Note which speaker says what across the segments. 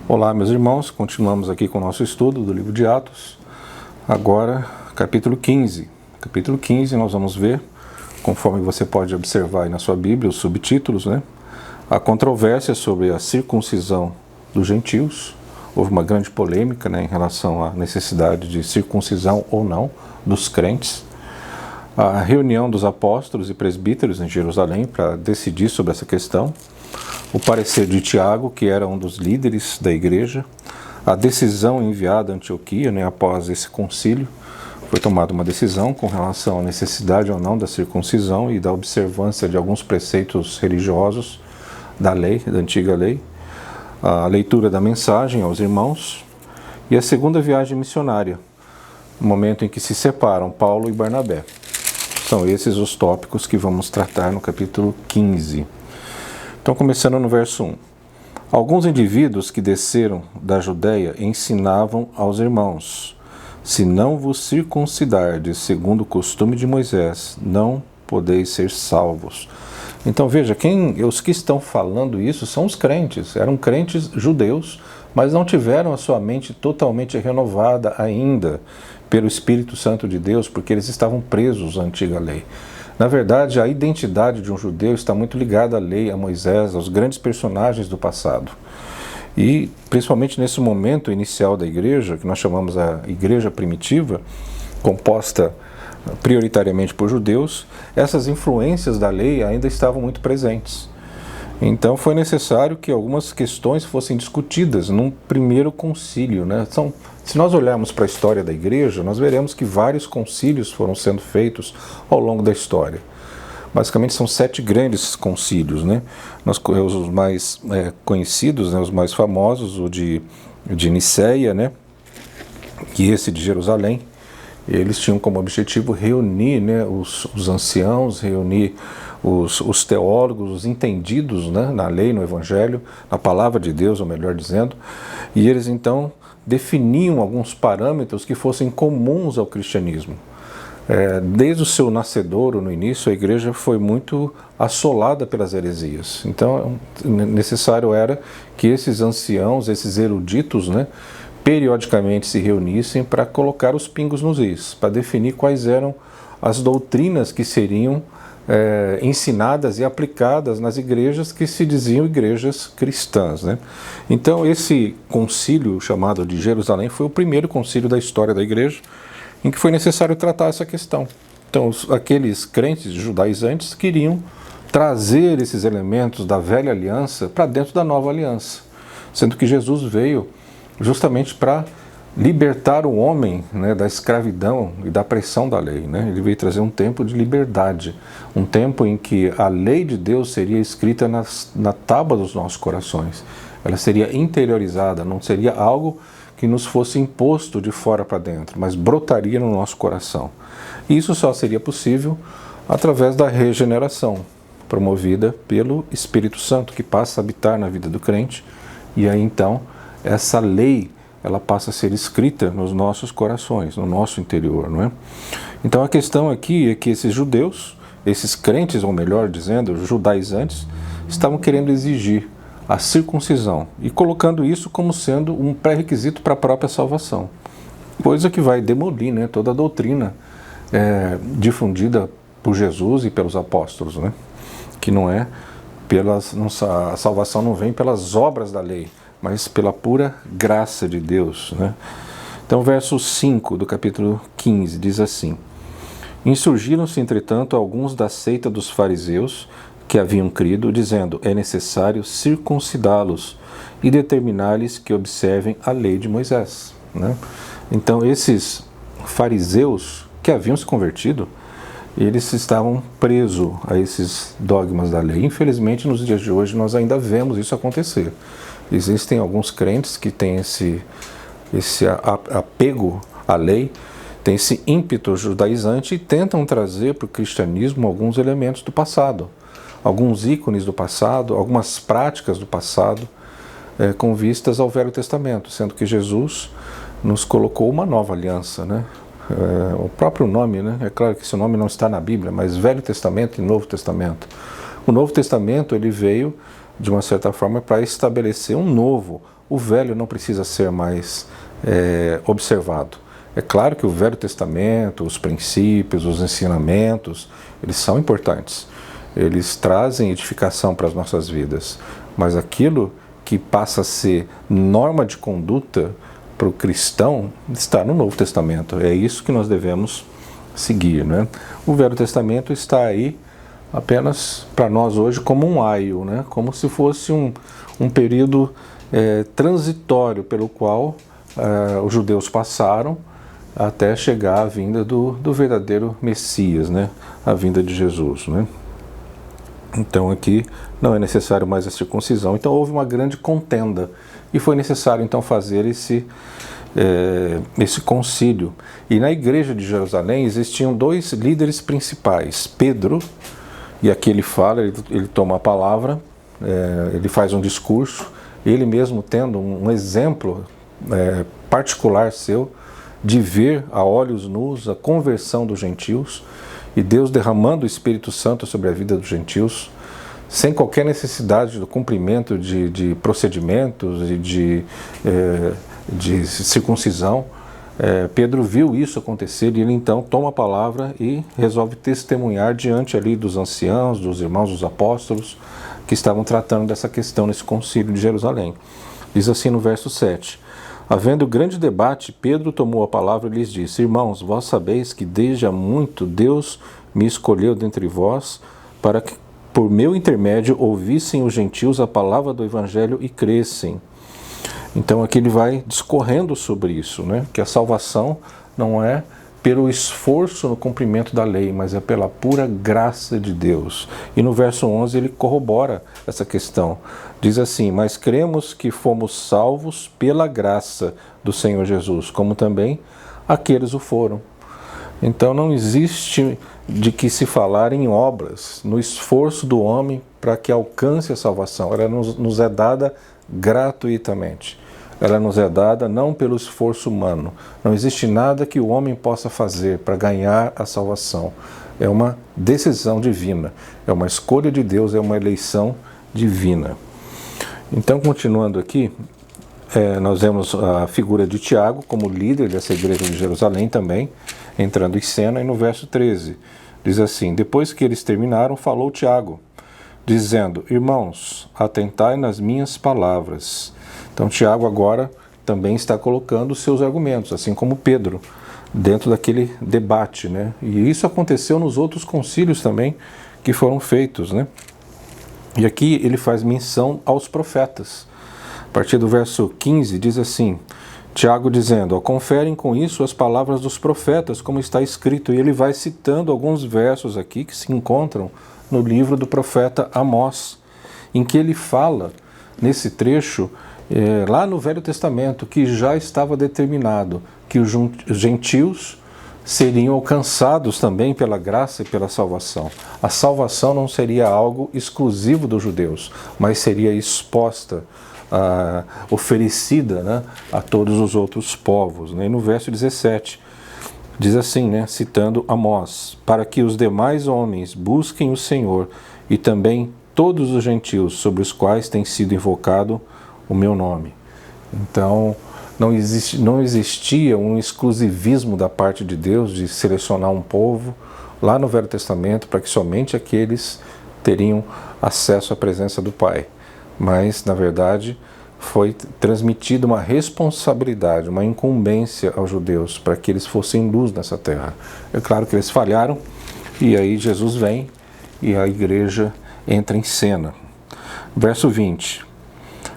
Speaker 1: Olá, meus irmãos, continuamos aqui com o nosso estudo do livro de Atos, agora capítulo 15. Capítulo 15 nós vamos ver, conforme você pode observar aí na sua Bíblia, os subtítulos, né? A controvérsia sobre a circuncisão dos gentios. Houve uma grande polêmica, né, em relação à necessidade de circuncisão ou não dos crentes. A reunião dos apóstolos e presbíteros em Jerusalém para decidir sobre essa questão. O parecer de Tiago, que era um dos líderes da igreja, a decisão enviada a Antioquia, né, após esse concílio, foi tomada uma decisão com relação à necessidade ou não da circuncisão e da observância de alguns preceitos religiosos da lei, da antiga lei, a leitura da mensagem aos irmãos e a segunda viagem missionária, no momento em que se separam Paulo e Barnabé. São esses os tópicos que vamos tratar no capítulo 15. Então, começando no verso 1. Alguns indivíduos que desceram da Judéia ensinavam aos irmãos: se não vos circuncidardes segundo o costume de Moisés, não podeis ser salvos. Então veja, os que estão falando isso são os crentes, eram crentes judeus, mas não tiveram a sua mente totalmente renovada ainda pelo Espírito Santo de Deus, porque eles estavam presos à antiga lei. Na verdade, a identidade de um judeu está muito ligada à lei, a Moisés, aos grandes personagens do passado. E, principalmente nesse momento inicial da igreja, que nós chamamos a igreja primitiva, composta prioritariamente por judeus, essas influências da lei ainda estavam muito presentes. Então foi necessário que algumas questões fossem discutidas num primeiro concílio, né? Se nós olharmos para a história da igreja, nós veremos que vários concílios foram sendo feitos ao longo da história. Basicamente são 7 grandes concílios, né? Os mais conhecidos, né? Os mais famosos, o de Niceia, né? E esse de Jerusalém. Eles tinham como objetivo reunir, né, os anciãos, reunir os teólogos, os entendidos, né, na lei, no evangelho, na palavra de Deus, ou melhor dizendo, e eles então definiam alguns parâmetros que fossem comuns ao cristianismo. Desde o seu nascedouro, no início, a igreja foi muito assolada pelas heresias. Então, necessário era que esses anciãos, esses eruditos, né, periodicamente se reunissem para colocar os pingos nos is, para definir quais eram as doutrinas que seriam ensinadas e aplicadas nas igrejas que se diziam igrejas cristãs, né? Então esse concílio chamado de Jerusalém foi o primeiro concílio da história da igreja em que foi necessário tratar essa questão. Então aqueles crentes judaizantes queriam trazer esses elementos da velha aliança para dentro da nova aliança, sendo que Jesus veio justamente para libertar o homem, né, da escravidão e da pressão da lei, né? Ele veio trazer um tempo de liberdade, um tempo em que a lei de Deus seria escrita na tábua dos nossos corações. Ela seria interiorizada, não seria algo que nos fosse imposto de fora para dentro, mas brotaria no nosso coração. E isso só seria possível através da regeneração, promovida pelo Espírito Santo, que passa a habitar na vida do crente, e aí então essa lei ela passa a ser escrita nos nossos corações, no nosso interior, não é? Então a questão aqui é que esses judeus, esses crentes, ou melhor dizendo, judaizantes, estavam querendo exigir a circuncisão e colocando isso como sendo um pré-requisito para a própria salvação, coisa que vai demolir, né, toda a doutrina difundida por Jesus e pelos apóstolos, né? Que não é a salvação não vem pelas obras da lei, mas pela pura graça de Deus, né? Então, verso 5 do capítulo 15 diz assim: insurgiram-se, entretanto, alguns da seita dos fariseus que haviam crido, dizendo: é necessário circuncidá-los e determinar-lhes que observem a lei de Moisés, né? Então, esses fariseus que haviam se convertido, eles estavam presos a esses dogmas da lei. Infelizmente, nos dias de hoje, nós ainda vemos isso acontecer. Existem alguns crentes que têm esse apego à lei, têm esse ímpeto judaizante e tentam trazer para o cristianismo alguns elementos do passado, alguns ícones do passado, algumas práticas do passado, com vistas ao Velho Testamento, sendo que Jesus nos colocou uma nova aliança, né? O próprio nome, né? É claro que esse nome não está na Bíblia, mas Velho Testamento e Novo Testamento. O Novo Testamento ele veio de uma certa forma, para estabelecer um novo. O velho não precisa ser mais observado. É claro que o Velho Testamento, os princípios, os ensinamentos, eles são importantes. Eles trazem edificação para as nossas vidas. Mas aquilo que passa a ser norma de conduta para o cristão está no Novo Testamento. É isso que nós devemos seguir, né? O Velho Testamento está aí apenas para nós hoje como um aio, né? Como se fosse um período transitório pelo qual os judeus passaram até chegar à vinda do verdadeiro Messias, né? A vinda de Jesus, né? Então aqui não é necessário mais a circuncisão. Então houve uma grande contenda e foi necessário então fazer esse concílio. E na igreja de Jerusalém existiam dois líderes principais, Pedro, e aqui ele fala, ele toma a palavra, ele faz um discurso, ele mesmo tendo um exemplo particular seu de ver a olhos nus a conversão dos gentios e Deus derramando o Espírito Santo sobre a vida dos gentios, sem qualquer necessidade do cumprimento de procedimentos e de circuncisão. Pedro viu isso acontecer e ele então toma a palavra e resolve testemunhar diante ali dos anciãos, dos irmãos, dos apóstolos que estavam tratando dessa questão nesse concílio de Jerusalém. Diz assim no verso 7: havendo grande debate, Pedro tomou a palavra e lhes disse: irmãos, vós sabeis que desde há muito Deus me escolheu dentre vós para que por meu intermédio ouvissem os gentios a palavra do evangelho e crescem. Então aqui ele vai discorrendo sobre isso, né? Que a salvação não é pelo esforço no cumprimento da lei, mas é pela pura graça de Deus. E no verso 11 ele corrobora essa questão. Diz assim: mas cremos que fomos salvos pela graça do Senhor Jesus, como também aqueles o foram. Então não existe de que se falar em obras, no esforço do homem para que alcance a salvação. Ela nos é dada gratuitamente. Ela nos é dada não pelo esforço humano. Não existe nada que o homem possa fazer para ganhar a salvação. É uma decisão divina, é uma escolha de Deus, é uma eleição divina. Então, continuando aqui, nós vemos a figura de Tiago como líder dessa igreja de Jerusalém também, entrando em cena, e no verso 13, diz assim: depois que eles terminaram, falou Tiago, dizendo: irmãos, atentai nas minhas palavras. Então Tiago agora também está colocando os seus argumentos, assim como Pedro, dentro daquele debate, né? E isso aconteceu nos outros concílios também que foram feitos, né? E aqui ele faz menção aos profetas. A partir do verso 15 diz assim, Tiago dizendo: conferem com isso as palavras dos profetas, como está escrito. E ele vai citando alguns versos aqui que se encontram no livro do profeta Amós, em que ele fala, nesse trecho, lá no Velho Testamento, que já estava determinado que os gentios seriam alcançados também pela graça e pela salvação. A salvação não seria algo exclusivo dos judeus, mas seria exposta, oferecida, né, a todos os outros povos. Né? E no verso 17, diz assim, né, citando Amós: para que os demais homens busquem o Senhor e também todos os gentios sobre os quais tem sido invocado o meu nome. Então, não existia um exclusivismo da parte de Deus de selecionar um povo lá no Velho Testamento para que somente aqueles teriam acesso à presença do Pai. Mas, na verdade, foi transmitida uma responsabilidade, uma incumbência aos judeus para que eles fossem luz nessa terra. É claro que eles falharam e aí Jesus vem e a igreja entra em cena. Verso 20.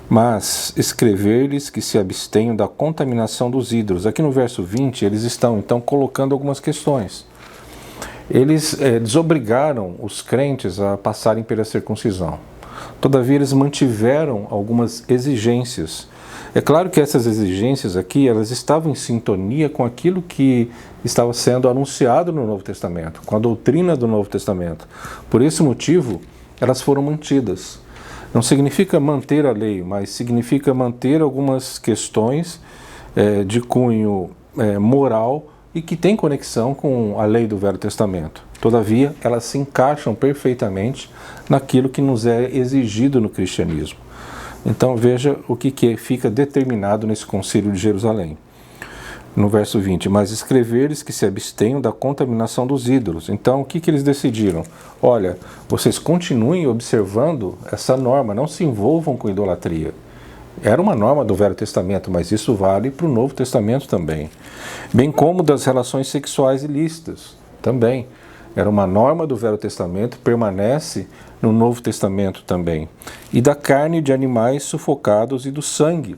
Speaker 1: Mas escrever-lhes que se abstenham da contaminação dos ídolos. Aqui no verso 20 eles estão então colocando algumas questões. Eles desobrigaram os crentes a passarem pela circuncisão. Todavia eles mantiveram algumas exigências. É claro que essas exigências aqui, elas estavam em sintonia com aquilo que estava sendo anunciado no Novo Testamento, com a doutrina do Novo Testamento. Por esse motivo, elas foram mantidas. Não significa manter a lei, mas significa manter algumas questões de cunho moral e que têm conexão com a lei do Velho Testamento. Todavia, elas se encaixam perfeitamente naquilo que nos é exigido no cristianismo. Então veja o que fica determinado nesse concílio de Jerusalém. No verso 20, mas escreveres que se abstenham da contaminação dos ídolos. Então, o que eles decidiram? Olha, vocês continuem observando essa norma, não se envolvam com idolatria. Era uma norma do Velho Testamento, mas isso vale para o Novo Testamento também. Bem como das relações sexuais ilícitas, também. Era uma norma do Velho Testamento, permanece no Novo Testamento também. E da carne de animais sufocados e do sangue.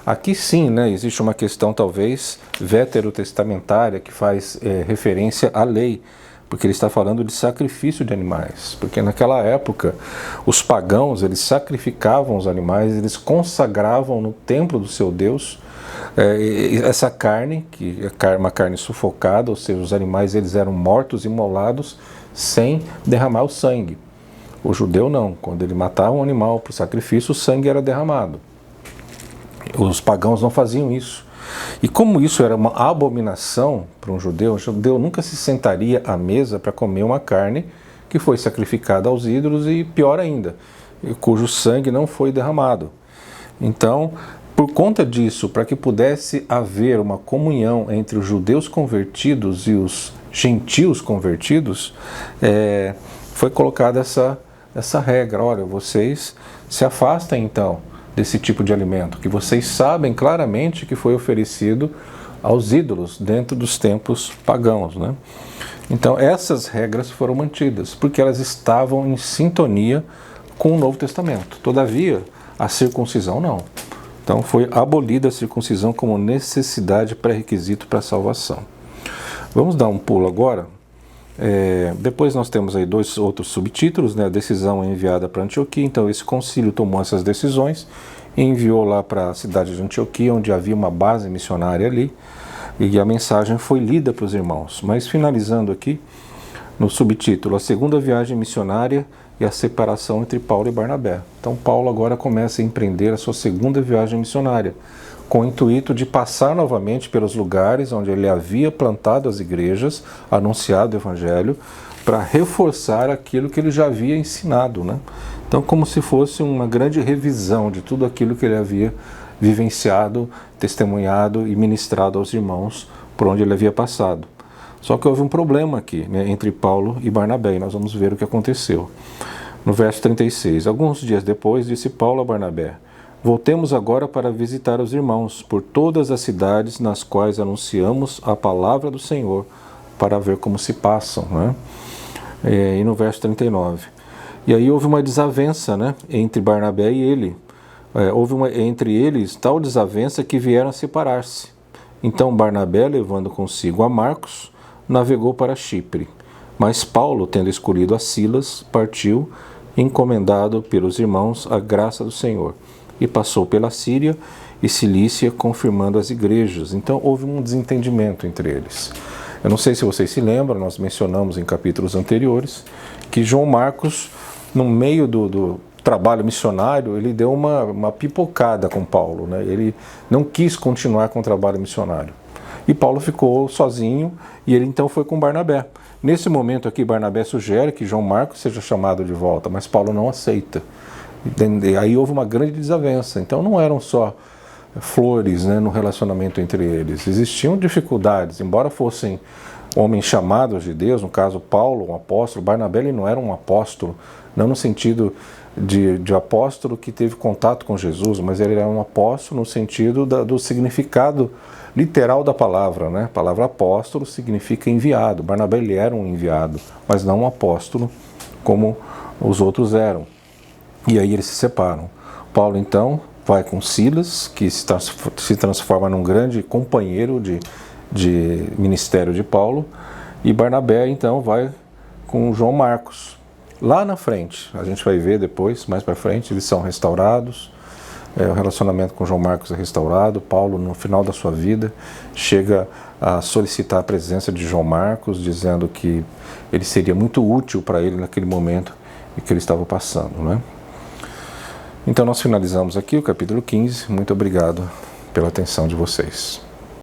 Speaker 1: Aqui sim, né, existe uma questão talvez veterotestamentária que faz referência à lei, porque ele está falando de sacrifício de animais, porque naquela época os pagãos, eles sacrificavam os animais, eles consagravam no templo do seu Deus essa carne, que é uma carne sufocada, ou seja, os animais eles eram mortos, imolados, sem derramar o sangue. O judeu não, quando ele matava um animal para o sacrifício, o sangue era derramado. Os pagãos não faziam isso. E como isso era uma abominação para um judeu, o judeu nunca se sentaria à mesa para comer uma carne que foi sacrificada aos ídolos e, pior ainda, cujo sangue não foi derramado. Então, por conta disso, para que pudesse haver uma comunhão entre os judeus convertidos e os gentios convertidos, foi colocada essa regra. Olha, vocês se afastem então desse tipo de alimento, que vocês sabem claramente que foi oferecido aos ídolos dentro dos templos pagãos, né? Então essas regras foram mantidas, porque elas estavam em sintonia com o Novo Testamento. Todavia, a circuncisão não. Então foi abolida a circuncisão como necessidade pré-requisito para a salvação. Vamos dar um pulo agora. Depois nós temos aí dois outros subtítulos, né? A decisão enviada para Antioquia. Então esse concílio tomou essas decisões e enviou lá para a cidade de Antioquia, onde havia uma base missionária ali, e a mensagem foi lida para os irmãos. Mas finalizando aqui no subtítulo, a segunda viagem missionária e a separação entre Paulo e Barnabé. Então Paulo agora começa a empreender a sua segunda viagem missionária, com o intuito de passar novamente pelos lugares onde ele havia plantado as igrejas, anunciado o evangelho, para reforçar aquilo que ele já havia ensinado, né? Então, como se fosse uma grande revisão de tudo aquilo que ele havia vivenciado, testemunhado e ministrado aos irmãos por onde ele havia passado. Só que houve um problema aqui, né, entre Paulo e Barnabé, e nós vamos ver o que aconteceu. No verso 36, alguns dias depois, disse Paulo a Barnabé: voltemos agora para visitar os irmãos por todas as cidades nas quais anunciamos a palavra do Senhor, para ver como se passam, né? E no verso 39, e aí houve uma desavença, né, entre Barnabé e ele. Houve entre eles tal desavença que vieram a separar-se. Então Barnabé, levando consigo a Marcos, navegou para Chipre. Mas Paulo, tendo escolhido a Silas, partiu, encomendado pelos irmãos à graça do Senhor, e passou pela Síria e Cilícia, confirmando as igrejas. Então houve um desentendimento entre eles. Eu não sei se vocês se lembram, nós mencionamos em capítulos anteriores, que João Marcos, no meio do trabalho missionário, ele deu uma pipocada com Paulo, né? Ele não quis continuar com o trabalho missionário. E Paulo ficou sozinho e ele então foi com Barnabé. Nesse momento aqui, Barnabé sugere que João Marcos seja chamado de volta, mas Paulo não aceita. E aí houve uma grande desavença. Então não eram só flores, né, no relacionamento entre eles. Existiam dificuldades, embora fossem homens chamados de Deus, no caso Paulo, um apóstolo. Barnabé ele não era um apóstolo, não no sentido de apóstolo que teve contato com Jesus, mas ele era um apóstolo no sentido do significado literal da palavra, né? A palavra apóstolo significa enviado. Barnabé ele era um enviado, mas não um apóstolo como os outros eram. E aí eles se separam. Paulo então vai com Silas, que se transforma num grande companheiro de ministério de Paulo, e Barnabé então vai com João Marcos. Lá na frente, a gente vai ver depois, mais para frente, eles são restaurados, o relacionamento com João Marcos é restaurado. Paulo, no final da sua vida, chega a solicitar a presença de João Marcos, dizendo que ele seria muito útil para ele naquele momento em que ele estava passando, né? Então nós finalizamos aqui o capítulo 15. Muito obrigado pela atenção de vocês.